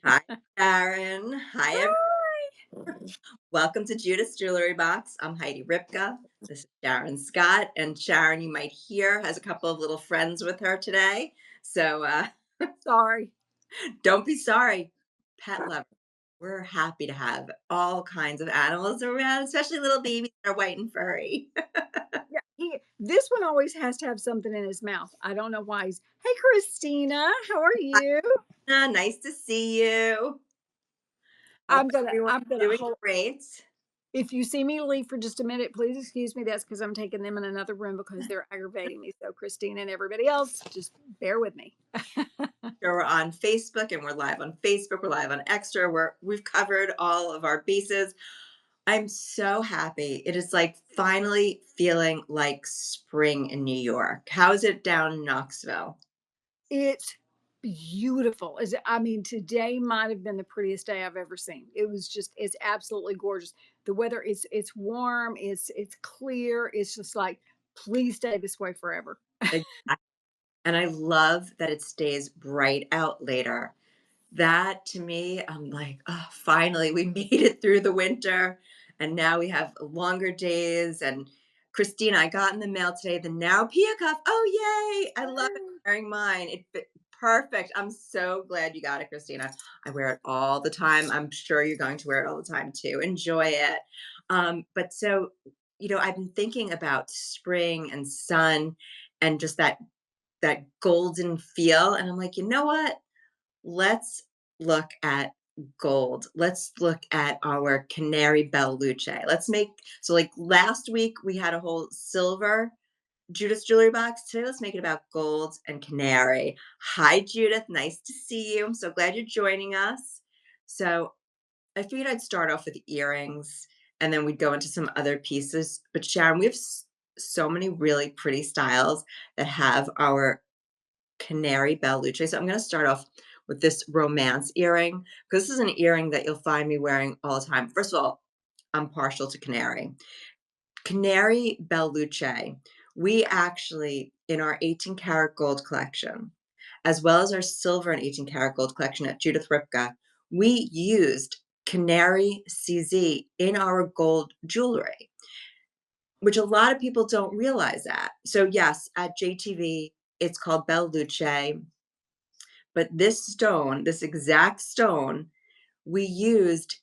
Hi, Sharon. Hi, welcome to Judith's Jewelry Box. I'm Heidi Ripka. This is Sharon Scott, and Sharon, you might hear, has a couple of little friends with her today. So Sorry. don't be sorry, pet lover. We're happy to have all kinds of animals around, especially little babies that are white and furry. Yeah, this one always has to have something in his mouth. I don't know why. Hey, Christina, how are Hi, you? Anna. Nice to see you. Hope I'm gonna everyone's I'm gonna doing hold. great. If you see me leave for just a minute, please excuse me. That's because I'm taking them in another room because they're aggravating me. So, Christina and everybody else, just bear with me. Sure, we're on Facebook and we're live on Facebook. We're live on Extra. We've covered all of our bases. I'm so happy. It is like finally feeling like spring in New York. How is it down in Knoxville? It's beautiful. I mean, today might have been the prettiest day I've ever seen. It's absolutely gorgeous. The weather it's warm, it's clear. It's just like, please stay this way forever. Exactly. And I love that it stays bright out later. That to me, I'm like, oh, finally, we made it through the winter. And now we have longer days. And Christina, I got in the mail today the Now Pia cuff. Oh, yay. I love it. Wearing mine. It fit perfect. I'm so glad you got it, Christina. I wear it all the time. I'm sure you're going to wear it all the time too. Enjoy it. But so, I've been thinking about spring and sun and just that golden feel. And I'm like, you know what? Let's look at gold. Let's look at our Canary Bella Luce. Like last week we had a whole silver Judith's jewelry box. Today let's make it about gold and canary. Hi Judith, nice to see you. I'm so glad you're joining us. So I figured I'd start off with earrings and then we'd go into some other pieces. But Sharon, we have so many really pretty styles that have our Canary Bella Luce. So I'm gonna start off with this romance earring because this is an earring that you'll find me wearing all the time. First of all, I'm partial to canary. Canary Bella Luce, we actually, in our 18 karat gold collection, as well as our silver and 18 karat gold collection at Judith Ripka, we used Canary CZ in our gold jewelry, which a lot of people don't realize that. So yes, at JTV, it's called Bella Luce. But this stone, this exact stone, we used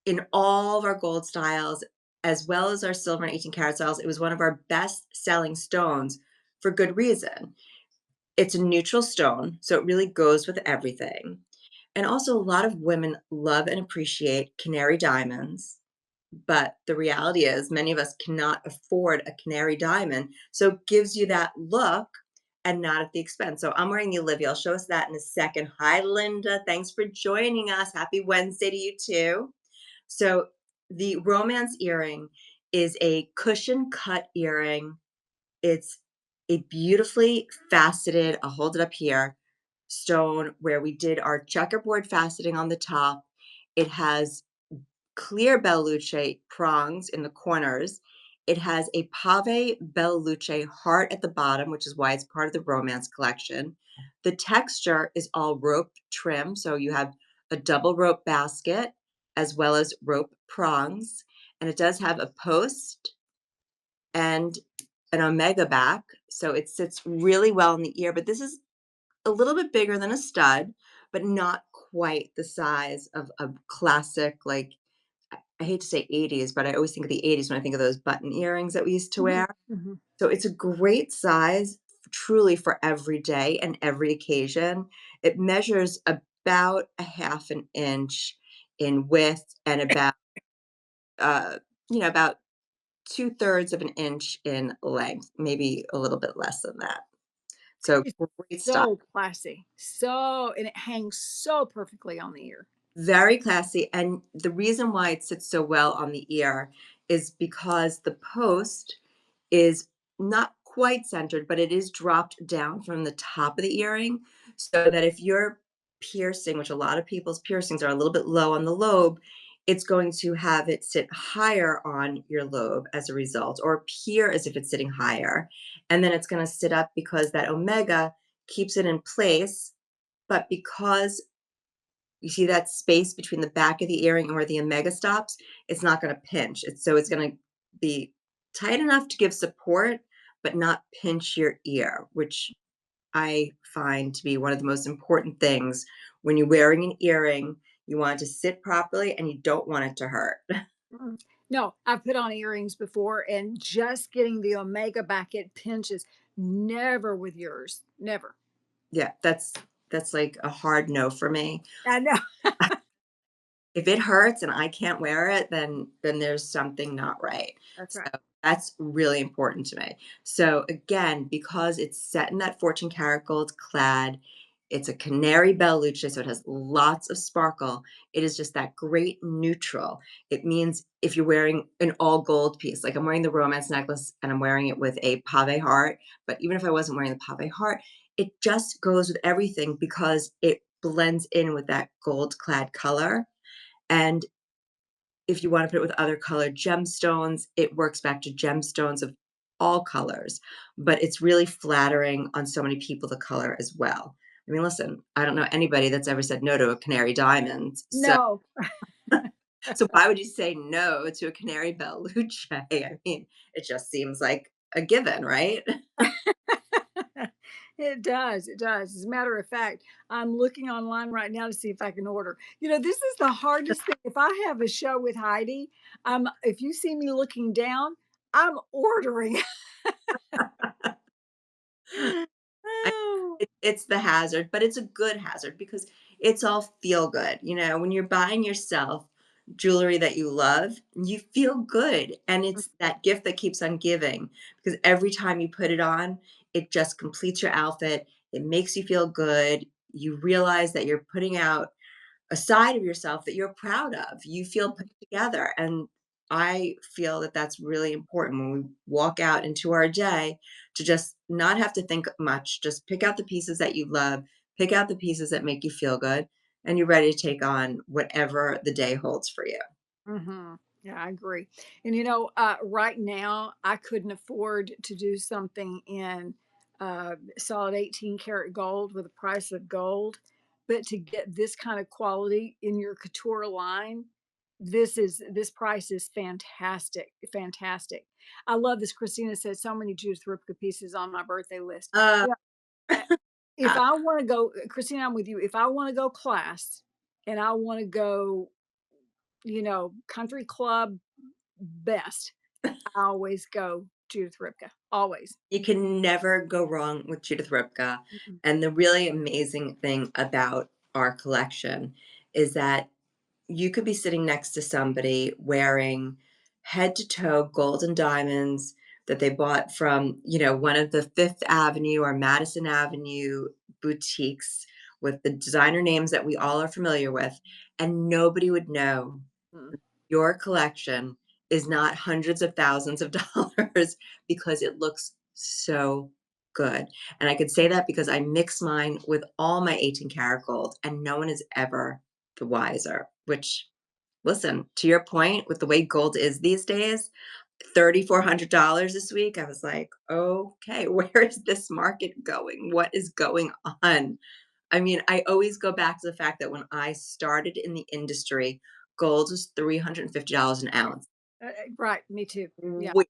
in all of our gold styles as well as our silver and 18 karat styles. It was one of our best selling stones for good reason. It's a neutral stone, so it really goes with everything. And also, a lot of women love and appreciate canary diamonds. But the reality is, many of us cannot afford a canary diamond. So it gives you that look and not at the expense. So I'm wearing the Olivia. I'll show us that in a second. Hi, Linda. Thanks for joining us. Happy Wednesday to you too. So the romance earring is a cushion cut earring. It's a beautifully faceted, I'll hold it up here, stone where we did our checkerboard faceting on the top. It has clear Bella Luce prongs in the corners. It has a pave Bella Luce heart at the bottom, which is why it's part of the romance collection. The texture is all rope trim, so you have a double rope basket as well as rope prongs, and it does have a post and an omega back, so it sits really well in the ear, but this is a little bit bigger than a stud, but not quite the size of a classic, like, I hate to say 80s, but I always think of the 80s when I think of those button earrings that we used to Mhm, wear. mhm. So it's a great size, truly for every day and every occasion. It measures about a half an inch in width and uh, about 2/3 of an inch in length, maybe a little bit less than that. So It's great style. so classy. And it hangs so perfectly on the ear. Very classy, and the reason why it sits so well on the ear is because the post is not quite centered, but it is dropped down from the top of the earring, so that if you're piercing, which a lot of people's piercings are a little bit low on the lobe, it's going to have it sit higher on your lobe as a result, or appear as if it's sitting higher, and then it's gonna sit up because that omega keeps it in place, but because You see that space between the back of the earring and where the omega stops? It's not gonna pinch. It's gonna be tight enough to give support, but not pinch your ear, which I find to be one of the most important things when you're wearing an earring. You want it to sit properly and you don't want it to hurt. Mm. No, I've put on earrings before and just getting the omega back, it pinches. Never with yours. Never. Yeah, that's like a hard no for me. I know. If it hurts and I can't wear it, then there's something not right. That's right. So that's really important to me. So again, because it's set in that 14 karat gold clad, it's a Canary Bella Luce, so it has lots of sparkle. It is just that great neutral. It means if you're wearing an all gold piece, like I'm wearing the romance necklace and I'm wearing it with a pave heart, but even if I wasn't wearing the pave heart, it just goes with everything because it blends in with that gold clad color. And if you want to put it with other colored gemstones, it works back to gemstones of all colors, but it's really flattering on so many people, the color as well. I mean, listen, I don't know anybody that's ever said no to a canary diamond. So, No. so why would you say no to a Canary Bella Luce? I mean, it just seems like a given, right? It does, it does. As a matter of fact, I'm looking online right now to see if I can order. This is the hardest thing. If I have a show with Heidi, if you see me looking down, I'm ordering. I Oh. it's the hazard, but it's a good hazard because it's all feel good. When you're buying yourself jewelry that you love, you feel good. And it's that gift that keeps on giving because every time you put it on, it just completes your outfit. It makes you feel good. You realize that you're putting out a side of yourself that you're proud of. You feel put together. And I feel that that's really important when we walk out into our day to just not have to think much. Just pick out the pieces that you love, pick out the pieces that make you feel good, and you're ready to take on whatever the day holds for you. Yeah, I agree. And right now I couldn't afford to do something in solid 18 karat gold with the price of gold, but to get this kind of quality in your couture line, this price is fantastic, fantastic. I love this. Christina says so many Judith Ripka pieces on my birthday list. Uh, Yeah, uh, if I want to go, Christina, I'm with you. If I want to go class and I want to go, country club best. I always go Judith Ripka, always. you can never go wrong with Judith Ripka. Mm-mm. And the really amazing thing about our collection is that you could be sitting next to somebody wearing head to toe gold and diamonds that they bought from, one of the Fifth Avenue or Madison Avenue boutiques with the designer names that we all are familiar with, and nobody would know Mm. your collection is not hundreds of thousands of dollars because it looks so good. And I could say that because I mix mine with all my 18 karat gold and no one is ever the wiser, which, listen, to your point, with the way gold is these days, $3,400 this week, I was like, okay, where is this market going? What is going on? I mean, I always go back to the fact that when I started in the industry, gold was $350 an ounce. Right, me too. Yeah, Wait,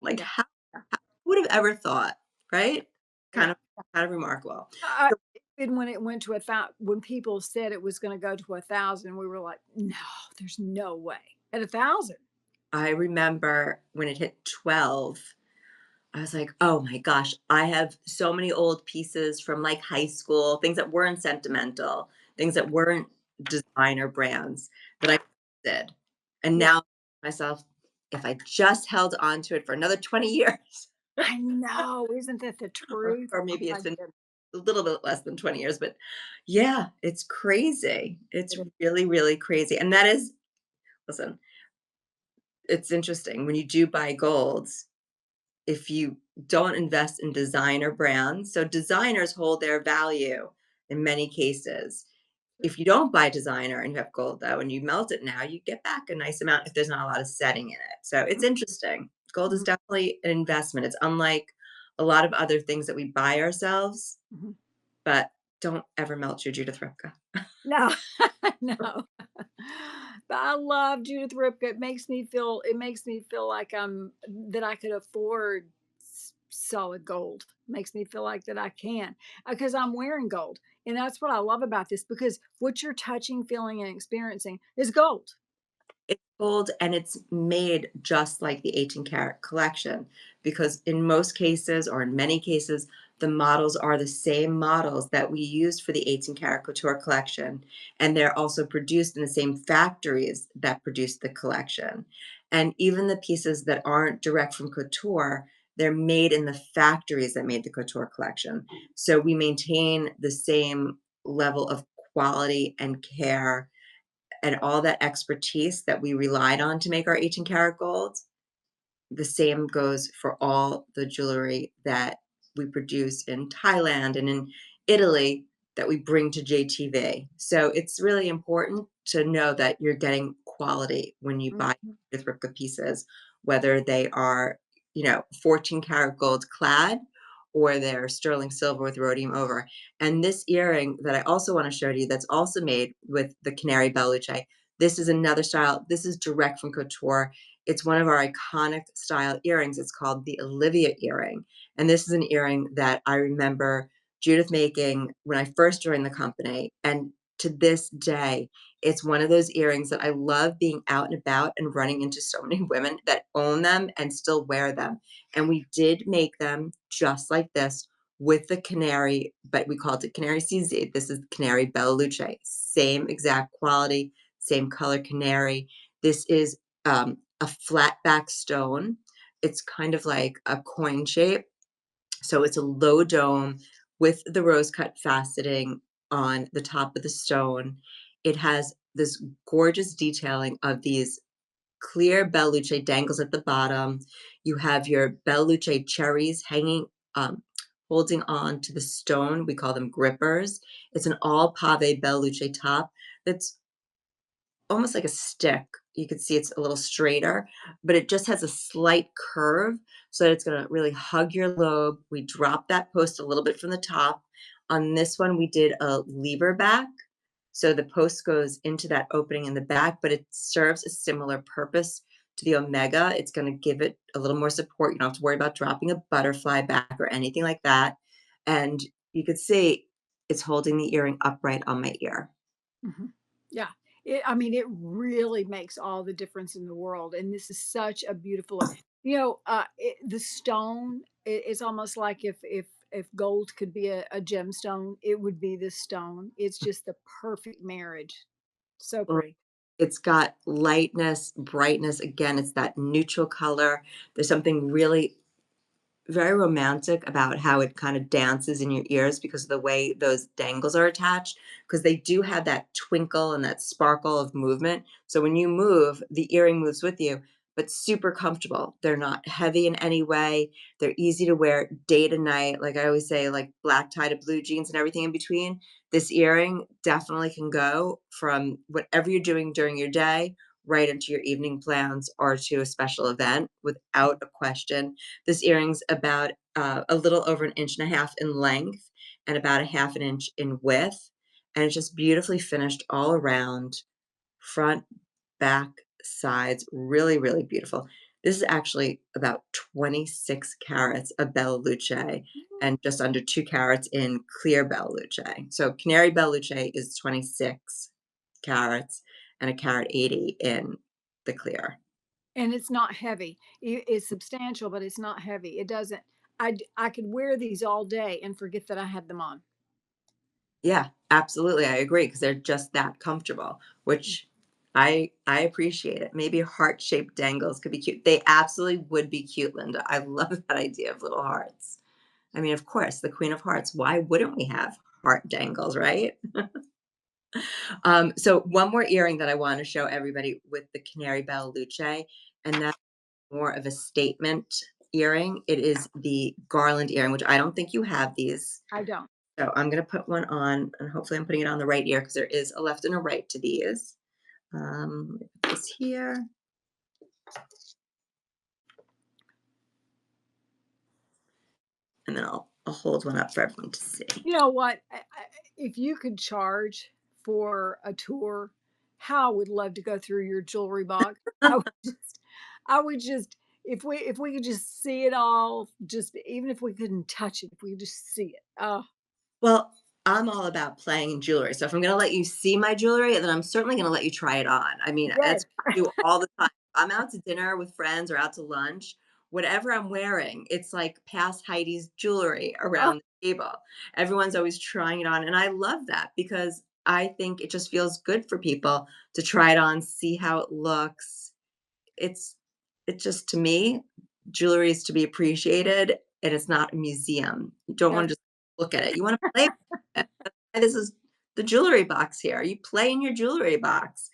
like yeah, yeah, how would have ever thought, right? yeah. Kind of kind of remarkable. I, So even when it went to when people said it was going to go to 1,000, we were like, no, there's no way at 1,000. I remember when it hit 12, I was like, "Oh my gosh, I have so many old pieces from, like, high school, things that weren't sentimental, things that weren't designer brands that I did." And Yeah, now myself, if I just held on to it for another 20 years, I know. Isn't that the or truth? or Oh maybe my it's been goodness. a little bit less than 20 years, but yeah, it's crazy. It's It is. really, really crazy, and that is listen, it's interesting when you do buy golds, if you don't invest in designer brands, so designers hold their value in many cases. If you don't buy designer and you have gold though, and you melt it now, you get back a nice amount if there's not a lot of setting in it. So it's interesting. Gold is Mhm, definitely an investment. It's unlike a lot of other things that we buy ourselves, mhm. but don't ever melt your Judith Ripka. No, no. But I love Judith Ripka. It makes me feel like that I could afford solid gold. Makes me feel like that I can because I'm wearing gold. And that's what I love about this because what you're touching, feeling, and experiencing is gold. It's gold and it's made just like the 18 karat collection because in most cases or in many cases, the models are the same models that we used for the 18 karat couture collection. And they're also produced in the same factories that produced the collection. And even the pieces that aren't direct from couture, they're made in the factories that made the couture collection. So we maintain the same level of quality and care and all that expertise that we relied on to make our 18 karat gold, the same goes for all the jewelry that we produce in Thailand and in Italy that we bring to JTV. So it's really important to know that you're getting quality when you buy Mhm. with Ripka pieces, whether they are, 14 karat gold clad or they're sterling silver with rhodium over. And this earring that I also want to show you that's also made with the Canary Bella Luce. This is another style. This is direct from couture. It's one of our iconic style earrings. It's called the Olivia earring. And this is an earring that I remember Judith making when I first joined the company. And to this day, it's one of those earrings that I love being out and about and running into so many women that own them and still wear them. And we did make them just like this with the canary, but we called it Canary CZ. This is Canary Bella Luce. Same exact quality, same color canary. This is a flat back stone. It's kind of like a coin shape. So it's a low dome with the rose cut faceting on the top of the stone. It has this gorgeous detailing of these clear Belluce dangles at the bottom. You have your Belluce cherries hanging, holding on to the stone. We call them grippers. It's an all pave Belluce top that's almost like a stick. You can see it's a little straighter, but it just has a slight curve so that it's gonna really hug your lobe. We drop that post a little bit from the top. On this one, we did a lever back. So the post goes into that opening in the back, but it serves a similar purpose to the Omega. It's gonna give it a little more support. You don't have to worry about dropping a butterfly back or anything like that. And you could see it's holding the earring upright on my ear. Mhm. Yeah. I mean, it really makes all the difference in the world. And this is such a beautiful, the stone is almost like if gold could be a gemstone, it would be this stone. It's just the perfect marriage. So pretty. It's got lightness, brightness. Again, it's that neutral color. There's something really very romantic about how it kind of dances in your ears because of the way those dangles are attached, because they do have that twinkle and that sparkle of movement. So when you move, the earring moves with you, but super comfortable. They're not heavy in any way. They're easy to wear day to night. Like I always say, like black tie to blue jeans and everything in between. This earring definitely can go from whatever you're doing during your day right into your evening plans or to a special event without a question. This earring's about a little over an inch and a half in length and about a half an inch in width. And it's just beautifully finished all around, front, back, sides, really, really beautiful. This is actually about 26 carats of Bella Luce and just under 2 carats in clear Bella Luce. So Canary Bella Luce is 26 carats and a carat 80 in the clear. And it's not heavy. It's substantial, but it's not heavy. It doesn't. I could wear these all day and forget that I had them on. Yeah, absolutely, I agree because 'cause they're just that comfortable, which I appreciate it. Maybe heart-shaped dangles could be cute. They absolutely would be cute, Linda. I love that idea of little hearts. I mean, of course, the queen of hearts, why wouldn't we have heart dangles, right? So one more earring that I wanna show everybody with the Canary Bella Luce, and that's more of a statement earring. It is the garland earring, which I don't think you have these. I don't. So I'm gonna put one on, and hopefully I'm putting it on the right ear because there is a left and a right to these. Let me put this here, and then I'll hold one up for everyone to see. You know what? If you could charge for a tour, how I would love to go through your jewelry box. I would just, I would just, if we could just see it all, just even if we couldn't touch it, if we could just see it. Oh, Well, I'm all about playing in jewelry. So if I'm going to let you see my jewelry, then I'm certainly going to let you try it on. I mean, yes. that's what I do all the time. I'm out to dinner with friends or out to lunch. Whatever I'm wearing, it's like past Heidi's jewelry Oh, around the table. Everyone's always trying it on. And I love that because I think it just feels good for people to try it on, see how it looks. It's it just to me, jewelry is to be appreciated, and it's not a museum. You don't wanna that's just look at it, you wanna play with it. That's why this is the jewelry box here. You play in your jewelry box.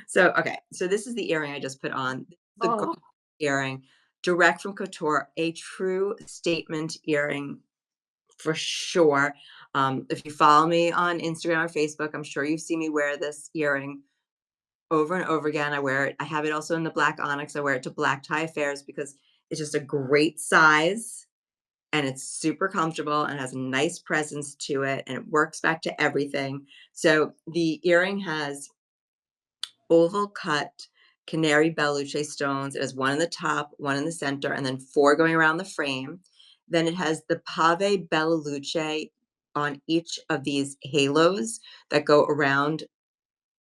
So okay, so this is the earring I just put on. This is the gold oh, earring, direct from couture, a true statement earring for sure. If you follow me on Instagram or Facebook, I'm sure you've seen me wear this earring over and over again. I wear it. I have it also in the black onyx. I wear it to black tie affairs because it's just a great size and it's super comfortable and has a nice presence to it and it works back to everything. So the earring has oval cut Canary Bella Luce stones. It has one in the top, one in the center, and then four going around the frame. Then it has the Pave Bella Luce on each of these halos that go around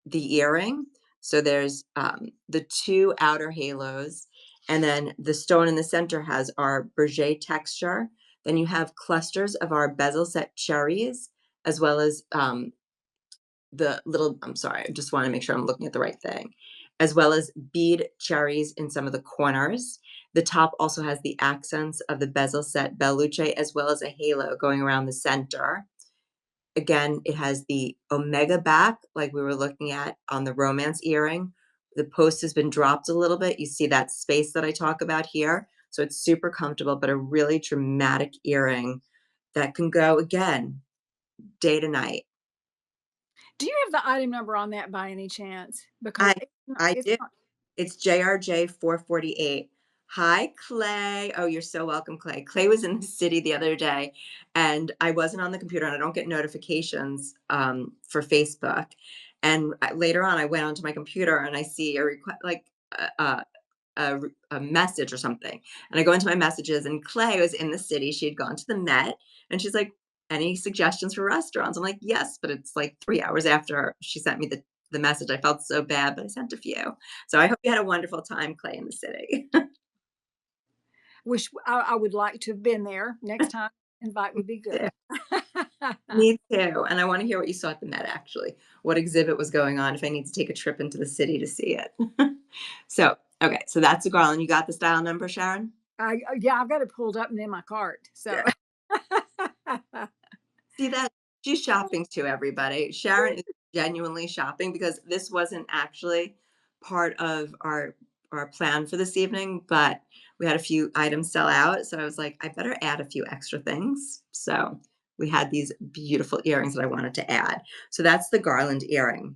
the earring. So there's the two outer halos, and then the stone in the center has our berget texture. Then you have clusters of our bezel set cherries, as well as the little, I'm sorry, I just want to make sure I'm looking at the right thing, as well as bead cherries in some of the corners. The top also has the accents of the bezel set Belluce, as well as a halo going around the center. Again, it has the omega back, like we were looking at on the romance earring. The post has been dropped a little bit. You see that space that I talk about here? So it's super comfortable, but a really dramatic earring that can go again, day to night. do you have the item number on that by any chance? Because I I it's do. not. It's JRJ 448. Hi, Clay. Oh, you're so welcome, Clay. Clay was in the city the other day, and I wasn't on the computer, and I don't get notifications for Facebook. And later on, I went onto my computer and I see a request, like a, a, a message or something. And I go into my messages, and Clay was in the city. She had gone to the Met, and she's like, "Any suggestions for restaurants?" I'm like, "Yes," but it's like 3 hours after she sent me the message. I felt so bad, but I sent a few. So I hope you had a wonderful time, Clay, in the city. Wish I would like to have been there. Next time, invite would be good. Yeah, me too. And I want to hear what you saw at the Met, actually. What exhibit was going on if I need to take a trip into the city to see it. So, okay, so that's a garland. You got the style number, Sharon? Yeah, I've got it pulled up and in my cart. So Yeah. See that? She's shopping too, everybody. Sharon is genuinely shopping because this wasn't actually part of our plan for this evening, but we had a few items sell out, so I was like, I better add a few extra things. So we had these beautiful earrings that I wanted to add. So that's the garland earring.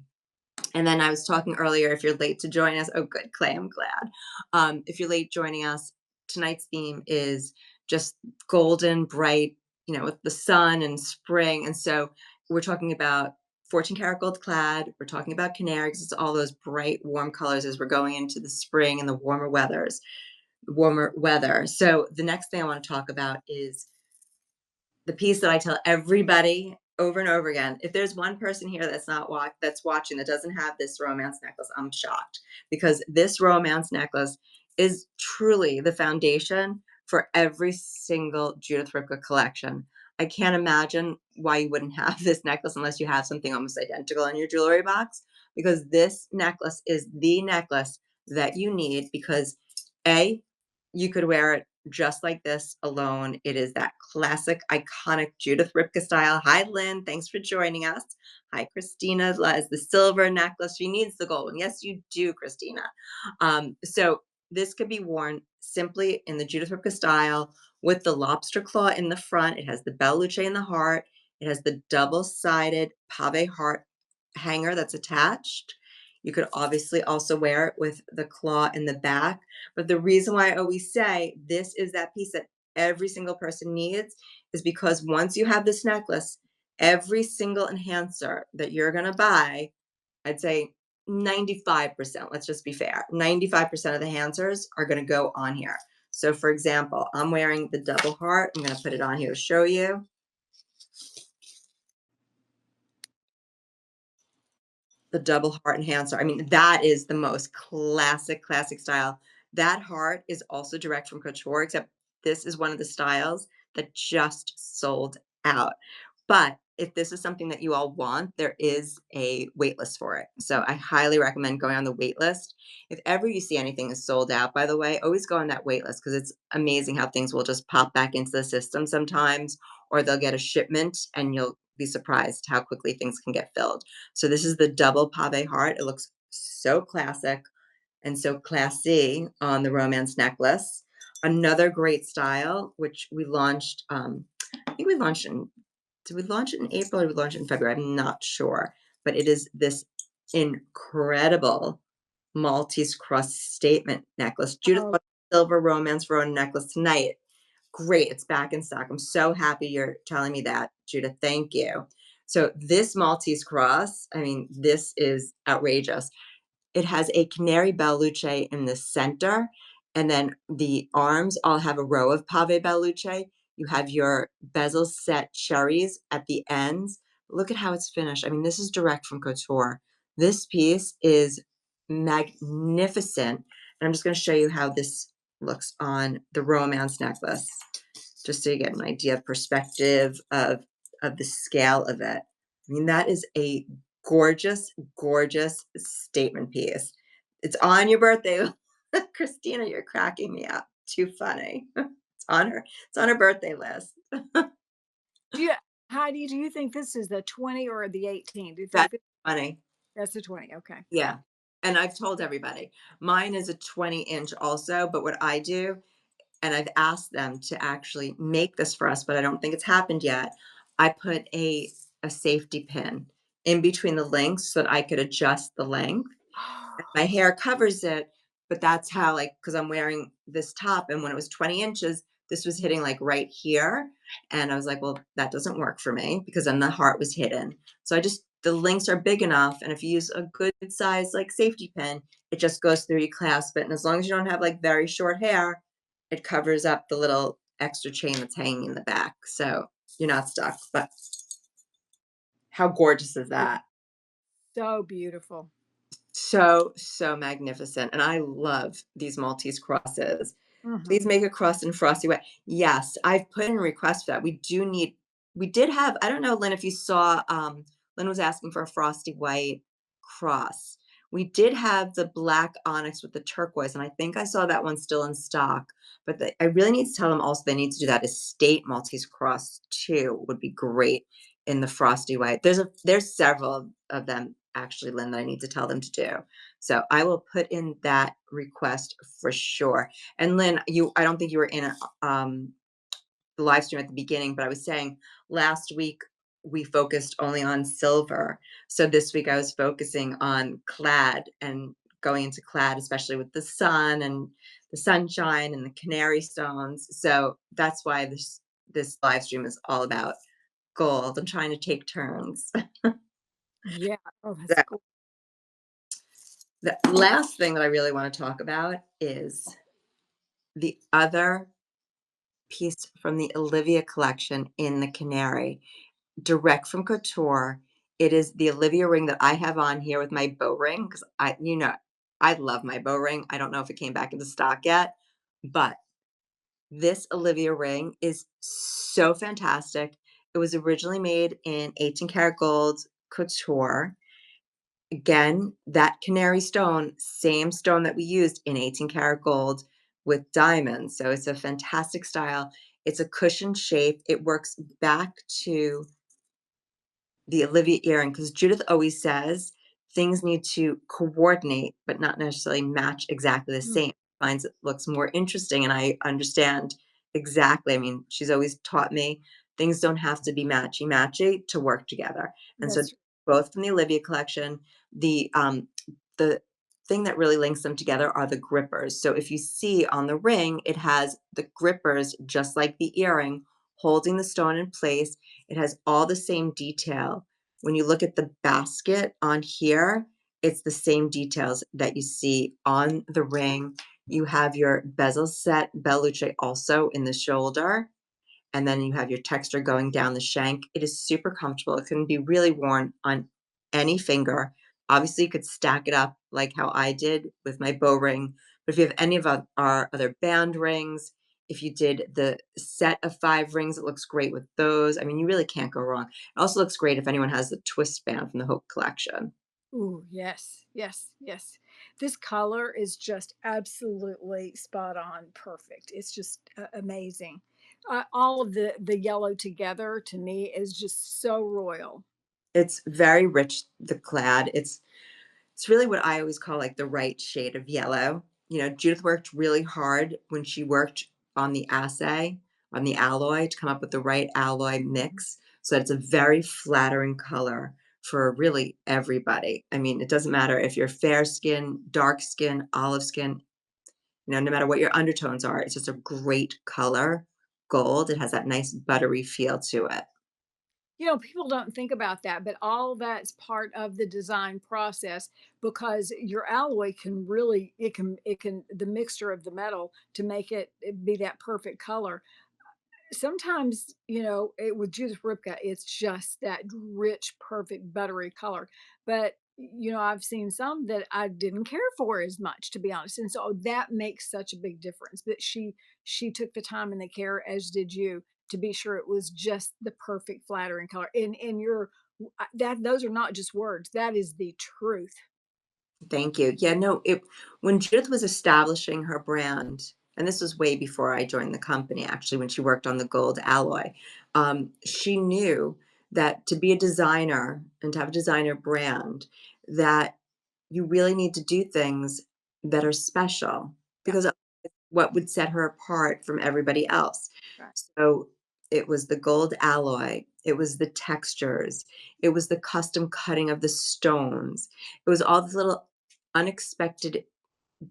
And then I was talking earlier, if you're late to join us, oh, good, Clay, I'm glad. If you're late joining us, tonight's theme is just golden, bright, with the sun and spring. And so we're talking about 14 karat gold clad. We're talking about canary because it's all those bright, warm colors as we're going into the spring and the warmer weather. So the next thing I want to talk about is the piece that I tell everybody over and over again. If there's one person here that's watching that doesn't have this romance necklace, I'm shocked because this romance necklace is truly the foundation for every single Judith Ripka collection. I can't imagine why you wouldn't have this necklace unless you have something almost identical in your jewelry box because this necklace is the necklace that you need because A, you could wear it just like this alone. It is that classic, iconic Judith Ripka style. Hi, Lynn. Thanks for joining us. Hi, Christina. As the silver necklace. She needs the gold one. Yes, you do, Christina. So this could be worn simply in the Judith Ripka style with the lobster claw in the front. It has the Belle Luce in the heart. It has the double-sided pave heart hanger that's attached. You could obviously also wear it with the claw in the back. But the reason why I always say this is that piece that every single person needs is because once you have this necklace, every single enhancer that you're gonna buy, I'd say 95%, let's just be fair, 95% of the enhancers are gonna go on here. So for example, I'm wearing the double heart. I'm gonna put it on here to show you. The double heart enhancer. I mean, that is the most classic style. That heart is also direct from couture, except this is one of the styles that just sold out. But if this is something that you all want, there is a wait list for it. So I highly recommend going on the wait list. If ever you see anything is sold out, by the way, always go on that wait list because it's amazing how things will just pop back into the system sometimes, or they'll get a shipment and you'll be surprised how quickly things can get filled. So this is the double pave heart. It looks so classic and so classy on the romance necklace. Another great style, which we launched, I think we launched in, did we launch it in April or we launched it in February? I'm not sure, but it is this incredible Maltese cross statement necklace. Judith Oh, bought a silver romance Rowan necklace tonight. Great, it's back in stock. I'm so happy you're telling me that, Judith. Thank you. So this Maltese cross, I mean, this is outrageous. It has a Canary Bella Luce in the center, and then the arms all have a row of Pave Bella Luce. You have your bezel set cherries at the ends. Look at how it's finished. I mean, this is direct from couture. This piece is magnificent. And I'm just going to show you how this looks on the romance necklace, just so you get an idea of perspective of the scale of it. I mean, that is a gorgeous statement piece. It's on your birthday. Christina, you're cracking me up. Too funny. It's on her birthday list. do you, Heidi, do you think this is the 20 or the 18? Do you think That's funny. that's the 20? Okay. Yeah. And I've told everybody, mine is a 20-inch also, but what I do, and I've asked them to actually make this for us, but I don't think it's happened yet. I put a safety pin in between the links so that I could adjust the length. My hair covers it, but that's how, like, because I'm wearing this top, and when it was 20 inches, this was hitting like right here. And I was like, well, that doesn't work for me because then the heart was hidden. So the links are big enough. And if you use a good size, like safety pin, it just goes through, you clasp it. And as long as you don't have like very short hair, it covers up the little extra chain that's hanging in the back. So you're not stuck. But how gorgeous is It's that? so beautiful. So magnificent, and I love these Maltese crosses. Please Hmm. make a cross in frosty white. Yes, I've put in a request for that. We did have, I don't know, Lynn, if you saw, Lynn was asking for a frosty white cross. We did have the black onyx with the turquoise, and I think I saw that one still in stock. But I really need to tell them also they need to do that estate Maltese cross too. Would be great in the frosty white. There's several of them actually, Lynn, that I need to tell them to do. So I will put in that request for sure. And Lynn, I don't think you were in the live stream at the beginning, but I was saying last week we focused only on silver. So this week I was focusing on clad and going into clad, especially with the sun and the sunshine and the canary stones. So that's why this live stream is all about gold. I'm trying to take turns. Yeah. Oh, that's cool. The last thing that I really want to talk about is the other piece from the Olivia collection in the Canary, direct from couture. It is the Olivia ring that I have on here with my bow ring because I love my bow ring. I don't know if it came back into stock yet, but this Olivia ring is so fantastic. It was originally made in 18 karat gold couture. Again, that canary stone, same stone that we used in 18 karat gold with diamonds. So it's a fantastic style. It's a cushion shape. It works back to the Olivia earring because Judith always says things need to coordinate, but not necessarily match exactly the Mm, same. Finds it looks more interesting, and I understand exactly. I mean, she's always taught me things don't have to be matchy matchy to work together. And so, that's both from the Olivia collection, the thing that really links them together are the grippers. So if you see on the ring, it has the grippers just like the earring holding the stone in place. It has all the same detail. When you look at the basket on here, it's the same details that you see on the ring. You have your bezel set Bella Luce also in the shoulder, and then you have your texture going down the shank. It is super comfortable. It can be really worn on any finger. Obviously, you could stack it up like how I did with my bow ring. But if you have any of our other band rings, if you did the set of 5 rings, it looks great with those. I mean, you really can't go wrong. It also looks great if anyone has the twist band from the Hope collection. Ooh, yes, yes, yes. This color is just absolutely spot on, perfect. It's just amazing. All of the yellow together to me is just so royal. It's very rich, the clad. It's really what I always call, like, the right shade of yellow. You know, Judith worked really hard when she worked on the assay, on the alloy, to come up with the right alloy mix, so that it's a very flattering color for really everybody. I mean, it doesn't matter if you're fair skin, dark skin, olive skin, you know, no matter what your undertones are, it's just a great color. Gold, it has that nice buttery feel to it. People don't think about that, but all that's part of the design process because your alloy can really it can the mixture of the metal to make it be that perfect color. Sometimes, with Judith Ripka, it's just that rich, perfect, buttery color. But, I've seen some that I didn't care for as much, to be honest. And so that makes such a big difference. But she took the time and the care, as did you, to be sure it was just the perfect flattering color. And that those are not just words. That is the truth. Thank you. Yeah, no, it when Judith was establishing her brand, and this was way before I joined the company, actually, when she worked on the gold alloy, she knew that to be a designer and to have a designer brand, that you really need to do things that are special Yeah. because what would set her apart from everybody else. Right. So it was the gold alloy, it was the textures, it was the custom cutting of the stones, it was all the little unexpected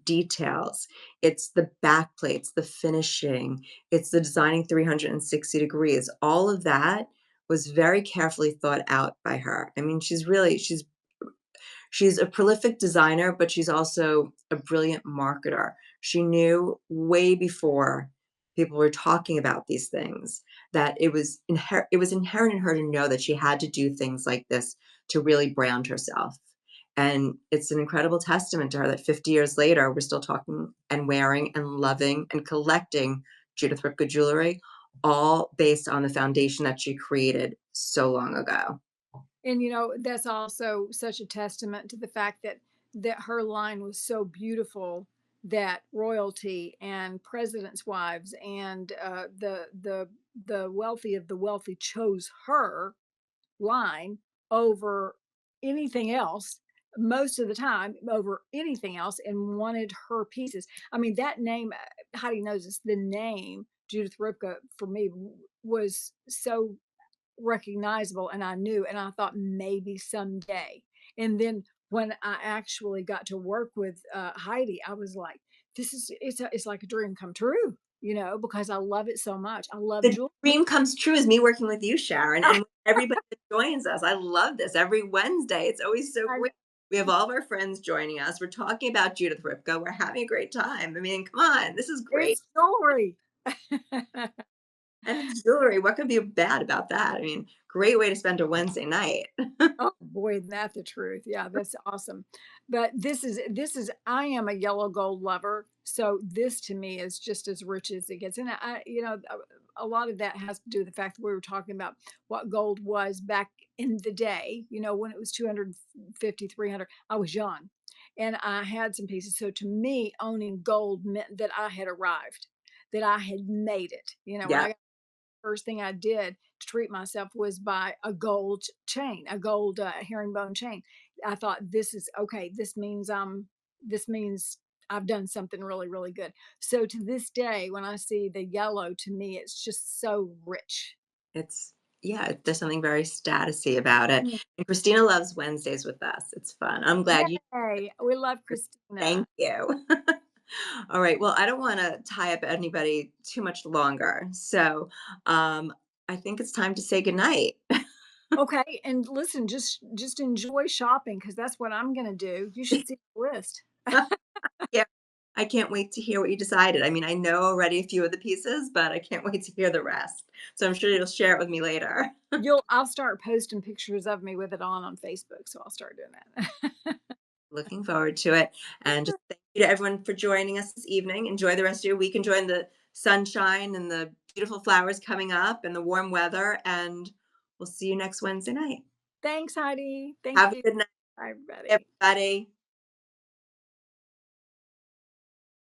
details. It's the back plates, the finishing, it's the designing 360 degrees. All of that was very carefully thought out by her. I mean, she's a prolific designer, but she's also a brilliant marketer. She knew way before people were talking about these things that it was inherent in her to know that she had to do things like this to really brand herself. And it's an incredible testament to her that 50 years later, we're still talking and wearing and loving and collecting Judith Ripka jewelry, all based on the foundation that she created so long ago. And that's also such a testament to the fact that her line was so beautiful that royalty and presidents' wives and the wealthy of the wealthy chose her line over anything else most of the time over anything else and wanted her pieces. I mean, that name, Heidi knows this, the name Judith Ripka for me was so recognizable, and I knew, and I thought maybe someday. And then when I actually got to work with Heidi, I was like, it's like a dream come true, because I love it so much. I love The jewelry. dream comes true is me working with you, Sharon, and everybody that joins us. I love this every Wednesday. It's always so I know. great. We have all of our friends joining us. We're talking about Judith Ripka. We're having a great time. I mean, come on, this is great. It's jewelry. And it's jewelry. What could be bad about that? I mean, great way to spend a Wednesday night. Oh boy, isn't that the truth? Yeah, that's awesome. But this is I am a yellow gold lover, so this to me is just as rich as it gets. And a lot of that has to do with the fact that we were talking about what gold was back in the day, when it was 250, 300. I was young and I had some pieces. So to me, owning gold meant that I had arrived, that I had made it. When Yeah, I first thing I did to treat myself was buy a gold chain, a gold herringbone chain. I thought this is okay. This means I've done something really, really good. So to this day, when I see the yellow, to me, it's just so rich. it's yeah, there's something very statusy about it. Mm. And Christina loves Wednesdays with us. It's fun. I'm glad you Yay! We love Christina. thank you. All right. Well, I don't want to tie up anybody too much longer. So um, I think it's time to say goodnight. Okay, and listen, just enjoy shopping because that's what I'm gonna do. You should see the list. Yeah. I can't wait to hear what you decided. I mean, I know already a few of the pieces, but I can't wait to hear the rest. So I'm sure you'll share it with me later. I'll start posting pictures of me with it on Facebook, so I'll start doing that. Looking forward to it. And just thank you to everyone for joining us this evening. Enjoy the rest of your week. Enjoy the sunshine and the beautiful flowers coming up and the warm weather. And we'll see you next Wednesday night. Thanks, Heidi. Thank Have a you. good night, Bye, everybody. everybody.